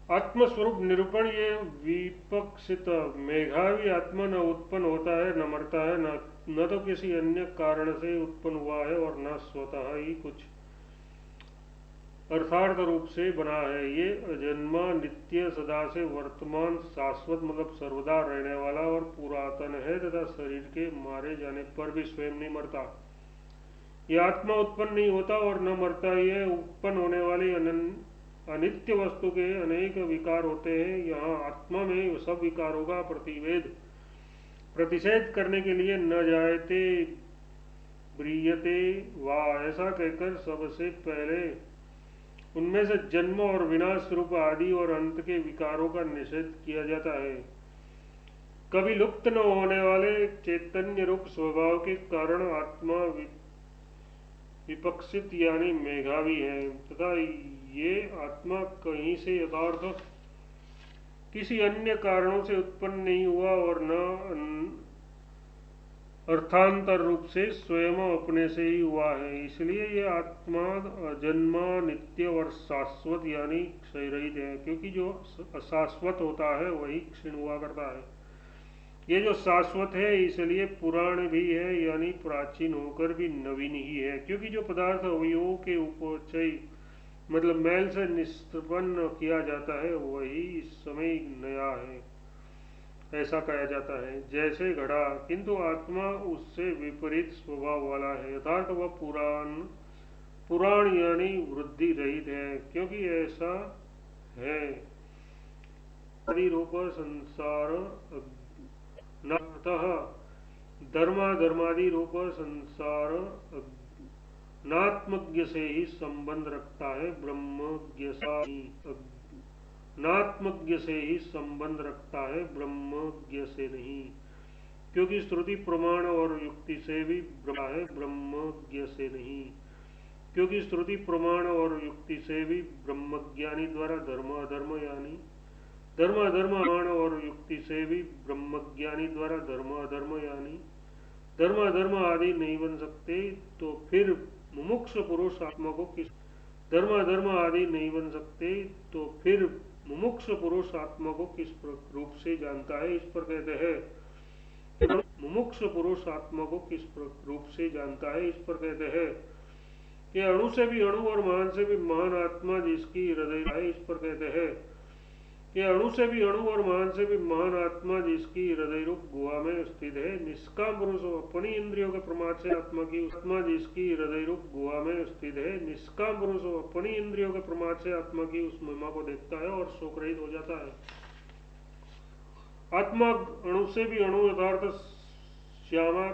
आत्मस्वरूप निरूपण, ये विपक्षित मेघावी आत्मा न उत्पन्न होता है, न मरता है, न तो किसी अन्य कारण से उत्पन्न हुआ है और न स्वतः ही कुछ अर्थार्थ रूप से बना है। ये अजन्मा, नित्य, सदा से वर्तमान, शाश्वत मतलब सर्वदा रहने वाला और पुरातन है तथा शरीर के मारे जाने पर भी स्वयं नहीं मरता। यह आत्मा उत्पन्न नहीं होता और न मरता। यह उत्पन्न होने वाली अनित्य वस्तु के अनेक विकार होते हैं। यहाँ आत्मा में सब विकारों का प्रतिषेध करने के लिए न जायते ब्रियते वा ऐसा कहकर सबसे पहले उनमें से जन्म और विनाश रूप आदि और अंत के विकारों का निषेध किया जाता है। कभी लुप्त न होने वाले चैतन्य रूप स्वभाव के कारण आत्मा विपक्षित यानी मेघावी है तथा ये आत्मा कहीं से यथार्थ किसी अन्य कारणों से उत्पन्न नहीं हुआ और न अर्थांतर रूप से स्वयं अपने से ही हुआ है। इसलिए ये आत्मा अजन्मा, नित्य और शाश्वत यानी क्षय रहित है, क्योंकि जो अशाश्वत होता है वही क्षीण हुआ करता है। ये जो शाश्वत है इसलिए पुराण भी है यानी प्राचीन होकर भी नवीन ही है, क्योंकि जो पदार्थ अवयवों के उपचय मतलब मैल से निष्पन्न किया जाता है वही इस समय नया है, ऐसा कहा जाता है। जैसे घड़ा, किंतु आत्मा उससे विपरीत स्वभाव वाला है, यथार्थ वह पुराण यानी वृद्धि रहित है, क्योंकि ऐसा है आदि रूप संसार अतः धर्माधर्मादि रूप संसार नात्मज्ञ से ही संबंध रखता है, नात्मज्ञ से ही संबंध रखता है, ब्रह्मज्ञ से नहीं। क्योंकि श्रुति प्रमाण और युक्ति से भी है, ब्रह्मज्ञ से नहीं। क्योंकि श्रुति प्रमाण और युक्ति से भी ब्रह्मज्ञानी द्वारा धर्म अधर्म यानी धर्म अधर्म प्रमाण और युक्ति से भी ब्रह्मज्ञानी द्वारा धर्म अधर्म यानी धर्म अधर्म आदि नहीं बन सकते, तो फिर मुमुक्ष पुरुष आत्मा को किस धर्म अधर्म आदि नहीं बन सकते, तो फिर मुमुक्ष पुरुष आत्मा को किस रूप से जानता है। इस पर कहते हैं मुमुक्ष पुरुष आत्मा को किस रूप से जानता है। इस पर कहते हैं कि अणु से भी अणु और महान से भी महान आत्मा जिसकी हृदय है। इस पर कहते हैं कि अणु से भी अणु और महान से भी महान आत्मा जिसकी हृदय रूप गुहा में स्थित है। निष्काम पुरुष अपनी इंद्रियों के प्रमाद से आत्मा जिसकी हृदय रूप गुहा में स्थित है, निष्काम पुरुष अपनी इंद्रियों के प्रमाद से आत्मा की उस महिमा को देखता है और शोक रहित हो जाता है। आत्मा अणु से भी अणु यथार्थ श्यामा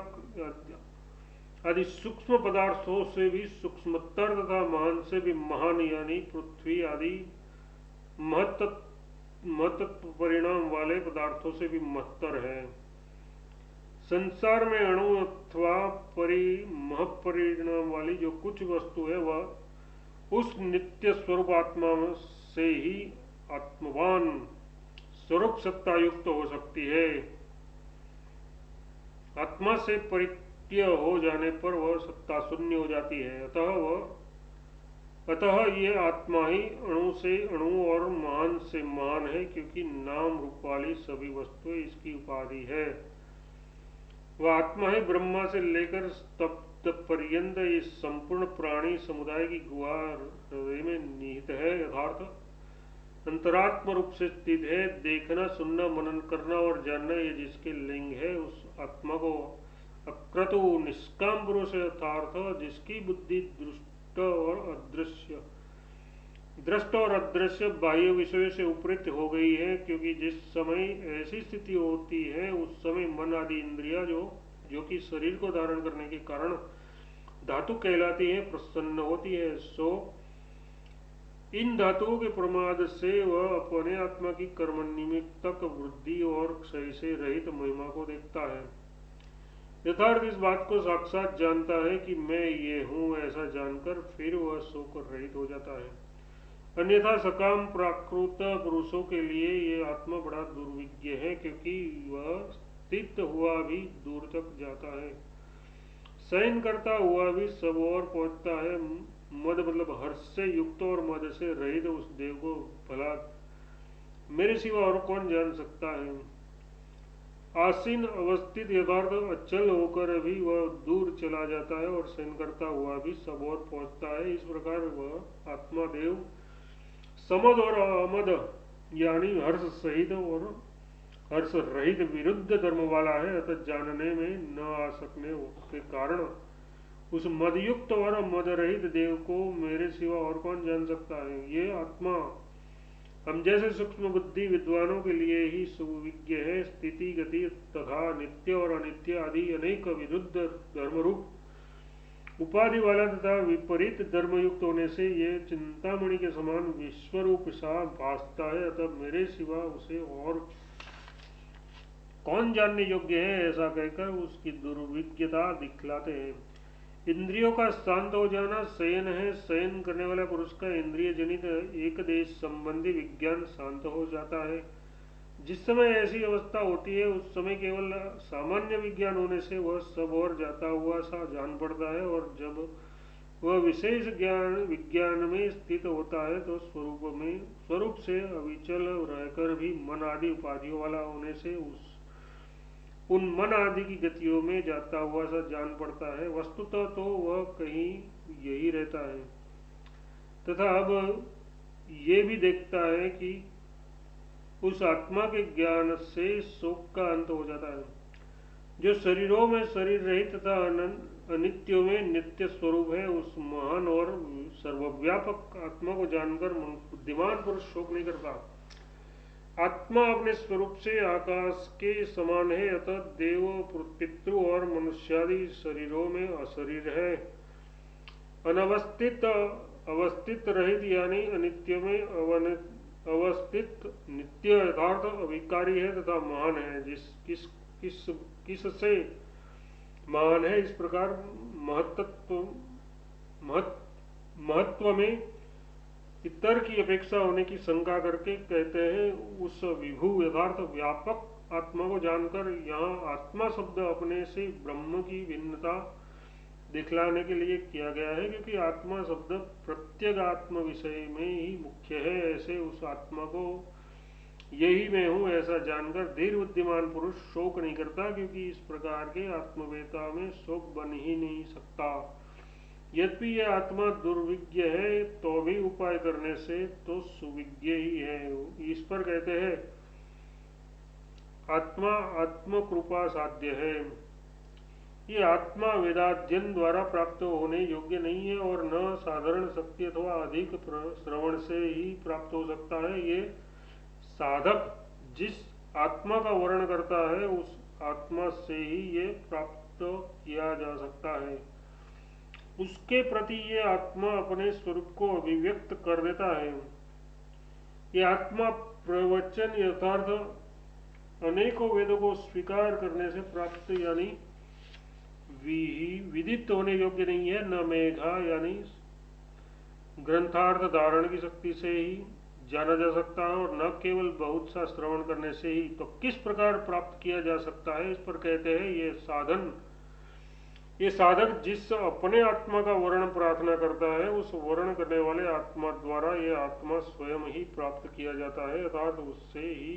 आदि सूक्ष्म पदार्थों से भी सूक्ष्मतर तथा महान से भी महान यानी पृथ्वी आदि महत्त्व परिणाम वाले पदार्थों से भी महत्तर है। संसार में अणु अथवा महपरिणाम वाली जो कुछ वस्तु है वह उस नित्य स्वरूप आत्मा से ही आत्मवान स्वरूप सत्ता युक्त हो सकती है। आत्मा से परित्य हो जाने पर वह सत्ता शून्य हो जाती है। अतः ये आत्मा ही अणु से अणु और महान से महान है, क्योंकि नाम रूप वाली सभी वस्तुएं इसकी उपाधि है। वह आत्मा ही ब्रह्मा से लेकर तब पर्यंत इस संपूर्ण प्राणी समुदाय की गुहा हृदय में निहित है, यथार्थ अंतरात्म रूप से स्थित है। देखना, सुनना, मनन करना और जानना ये जिसके लिंग है, उस आत्मा को अक्रतु निष्काम पुरुष यथार्थ जिसकी बुद्धि दृष्ट और अदृश्य बाह्य विषयों से उपृत हो गई है, क्योंकि जिस समय ऐसी स्थिति होती है उस समय मन आदि इंद्रिया जो कि शरीर को धारण करने के कारण धातु कहलाती है, प्रसन्न होती है। सो इन धातुओं के प्रमाद से वह अपने आत्मा की कर्म निमित्तक वृद्धि और क्षय से रहित महिमा को देखता है। यथार्थ इस बात को साक्षात जानता है कि मैं ये हूँ, ऐसा जानकर फिर वह शोक रहित हो जाता है। अन्यथा सकाम प्राकृत पुरुषों के लिए ये आत्मा बड़ा दुर्विज्ञ है, क्योंकि वह स्थित हुआ भी दूर तक जाता है, शयन करता हुआ भी सब ओर पहुंचता है। मद मतलब हर्ष से युक्त और मद से रहित उस देव को भला मेरे सिवा और कौन जान सकता है। आसीन अवस्थित यथार्थ अचल होकर भी वह दूर चला जाता है और शयन करता हुआ भी सब ओर पहुंचता है। इस प्रकार वह आत्मादेव समद और अमद यानी हर्ष सहित और हर्ष रहित विरुद्ध धर्म वाला है। अतः जानने में न आ सकने के कारण उस मदयुक्त और मद रहित देव को मेरे सिवा और कौन जान सकता है। ये आत्मा हम जैसे सूक्ष्म बुद्धि विद्वानों के लिए ही सुविज्ञ है। स्थिति गति तथा नित्य और अनित्य आदि अनेक विरुद्ध धर्मरूप उपाधि वाला तथा विपरीत धर्मयुक्त होने से ये चिंतामणि के समान विश्वरूप सा भासता है। अतः मेरे सिवा उसे और कौन जानने योग्य है, ऐसा कहकर उसकी दुर्विज्ञता दिखलाते हैं। इंद्रियों का शांत हो जाना शयन है। शयन करने वाला पुरुष का इंद्रिय जनित एक देश संबंधी विज्ञान शांत हो जाता है। जिस समय ऐसी अवस्था होती है उस समय केवल सामान्य विज्ञान होने से वह सब और जाता हुआ सा जान पड़ता है, और जब वह विशेष ज्ञान विज्ञान में स्थित होता है तो स्वरूप से अविचल रहकर भी मन आदि उपाधियों वाला होने से उन मन आदि की गतियों में जाता हुआ सा जान पड़ता है। वस्तुतः तो वह कहीं यही रहता है तथा अब ये भी देखता है कि उस आत्मा के ज्ञान से शोक का अंत हो जाता है, जो शरीरों में शरीर रहित तथा अनित्यों में नित्य स्वरूप है। उस महान और सर्वव्यापक आत्मा को जानकर बुद्धिमान पुरुष शोक नहीं करता। आत्मा अपने स्वरूप से आकाश के समान है, अतः देव पितृ और मनुष्यादि शरीरों में अशरीर है। अनवस्थित अवस्थित रहित यानी अनित्य में अवस्थित नित्य यथार्थ अविकारी है तथा महान है। किससे महान है, इस प्रकार महत्व में इतर की अपेक्षा होने की शंका करके कहते हैं। उस विभु यथार्थ व्यापक आत्मा को जानकर यहाँ आत्मा शब्द अपने से ब्रह्म की भिन्नता दिखलाने के लिए किया गया है, क्योंकि आत्मा शब्द प्रत्येक आत्म विषय में ही मुख्य है। ऐसे उस आत्मा को यही मैं हूँ ऐसा जानकर धीर बुद्धिमान पुरुष शोक नहीं करता, क्योंकि इस प्रकार के आत्मवेता में शोक बन ही नहीं सकता। यद्यपि यह आत्मा दुर्विज्ञ है तो भी उपाय करने से तो सुविज्ञ ही है। इस पर कहते हैं आत्मा आत्म कृपा साध्य है। ये आत्मा वेदाध्ययन द्वारा प्राप्त होने योग्य नहीं है और न साधारण शक्ति अथवा अधिक श्रवण से ही प्राप्त हो सकता है। ये साधक जिस आत्मा का वर्णन करता है उस आत्मा से ही ये प्राप्त किया जा सकता है। उसके प्रति ये आत्मा अपने स्वरूप को अभिव्यक्त कर देता है। ये आत्मा प्रवचन यथार्थ अनेकों वेदों को स्वीकार करने से प्राप्त यानी विदित होने योग्य नहीं है। न मेघा यानी ग्रंथार्थ धारण की शक्ति से ही जाना जा सकता है और न केवल बहुत सा श्रवण करने से ही। तो किस प्रकार प्राप्त किया जा सकता है, इस पर कहते हैं ये साधक जिस अपने आत्मा का वर्णन प्रार्थना करता है उस वर्णन करने वाले आत्मा द्वारा ये आत्मा स्वयं ही प्राप्त किया जाता है, अर्थात उससे ही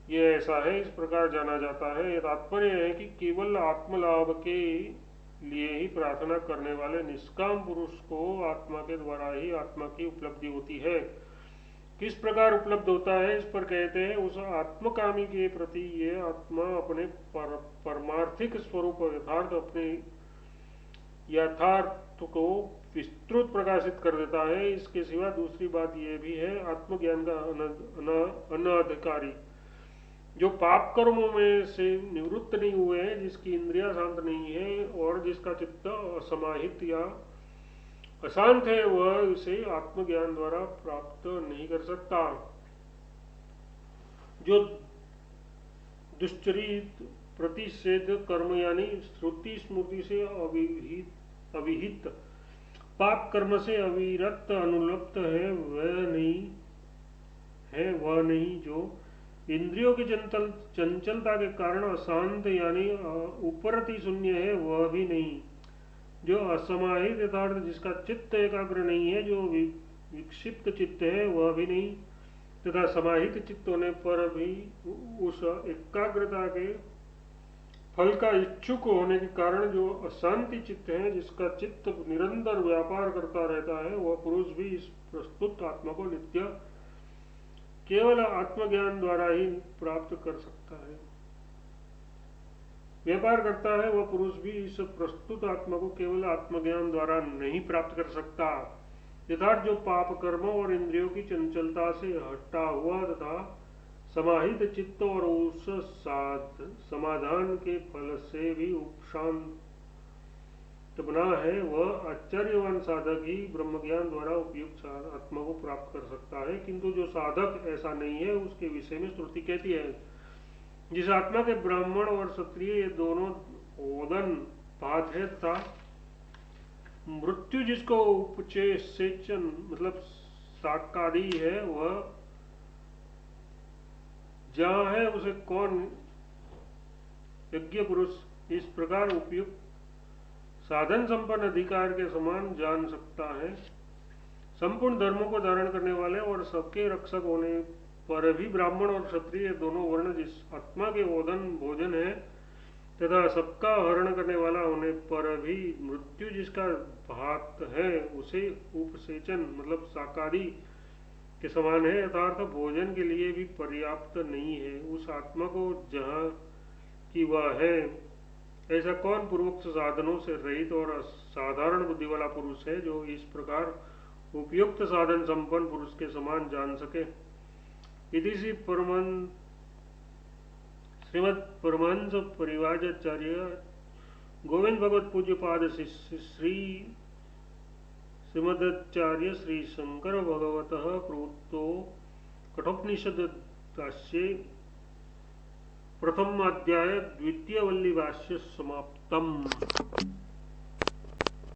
ये ऐसा है, इस प्रकार जाना जाता है। ये तात्पर्य है कि केवल आत्मलाभ के लिए ही प्रार्थना करने वाले निष्काम पुरुष को आत्मा के द्वारा ही आत्मा की उपलब्धि होती है। किस प्रकार उपलब्ध होता है, इस पर कहते हैं उस आत्मकामी के प्रति ये आत्मा अपने परमार्थिक स्वरूप अपने यथार्थ को विस्तृत प्रकाशित कर देता है। इसके सिवा दूसरी बात यह भी है, आत्मज्ञान का अनधिकारी जो पाप कर्मों में से निवृत्त नहीं हुए हैं, जिसकी इंद्रिया शांत नहीं है और जिसका चित्त असमाहित या अशांत है, वह उसे आत्मज्ञान द्वारा प्राप्त नहीं कर सकता। जो दुश्चरित प्रतिषेध कर्म यानी श्रुति स्मृति से अविहित पाप कर्म से अविरत अनुलप्त है वह नहीं जो इंद्रियों की चंचलता के कारण अशांत यानी उपरति शून्य है, वह भी नहीं जो असमाहित यथार्थ जिसका चित्त एकाग्र नहीं है, जो विक्षिप्त चित्त है, वह भी नहीं तथा समाहित चित्त होने पर भी उस एकाग्रता के फल का इच्छुक होने के कारण जो अशांति चित्त है, जिसका चित्त निरंतर व्यापार करता रहता है, वह पुरुष भी इस प्रस्तुत आत्मा को नित्य केवल आत्मज्ञान द्वारा ही प्राप्त कर सकता है। व्यापार करता है वह पुरुष भी इस प्रस्तुत आत्मा को केवल आत्मज्ञान द्वारा नहीं प्राप्त कर सकता। यथार्थ जो पाप कर्मों और इंद्रियों की चंचलता से हटा हुआ तथा समाहित चित्त और उस समाधान के फल से भी उपशांत बना है, वह आश्चर्यवान साधक ही ब्रह्मज्ञान द्वारा उपयुक्त आत्मा को प्राप्त कर सकता है। किंतु जो साधक ऐसा नहीं है, उसके विषय में श्रुति कहती है, जिस आत्मा के ब्राह्मण और क्षत्रिय ये दोनों ओदन पात है तथा मृत्यु जिसको उपचेषण मतलब साकादी है, वह जहाँ है उसे कौन यज्ञ पुरुष इस प्रकार उपयुक्त साधन संपन्न अधिकार के समान जान सकता है। संपूर्ण धर्मों को धारण करने वाले और सबके रक्षक होने पर भी ब्राह्मण और क्षत्रिय दोनों वर्ण जिस आत्मा के ओदन भोजन है तथा सबका हरण करने वाला होने पर भी मृत्यु जिसका भात है, उसे उपसेचन मतलब साकारी के समान है, यथार्थ भोजन के लिए भी पर्याप्त नहीं है। उस आत्मा को जहाँ की वह है, ऐसा कौन पूर्वोक्त साधनों से रहित और साधारण बुद्धि वाला पुरुष है, जो इस प्रकार उपयुक्त साधन संपन्न पुरुष के समान जान सके। इति श्रीमद परमहंस परिव्राजाचार्य गोविंद भगवत पूज्य पाद श्री श्रीमदाचार्य श्री शंकर भगवतः प्रोक्तो कठोपनिषद भाष्ये प्रथम अध्याय द्वितीय वल्ली भाष्य समाप्तम।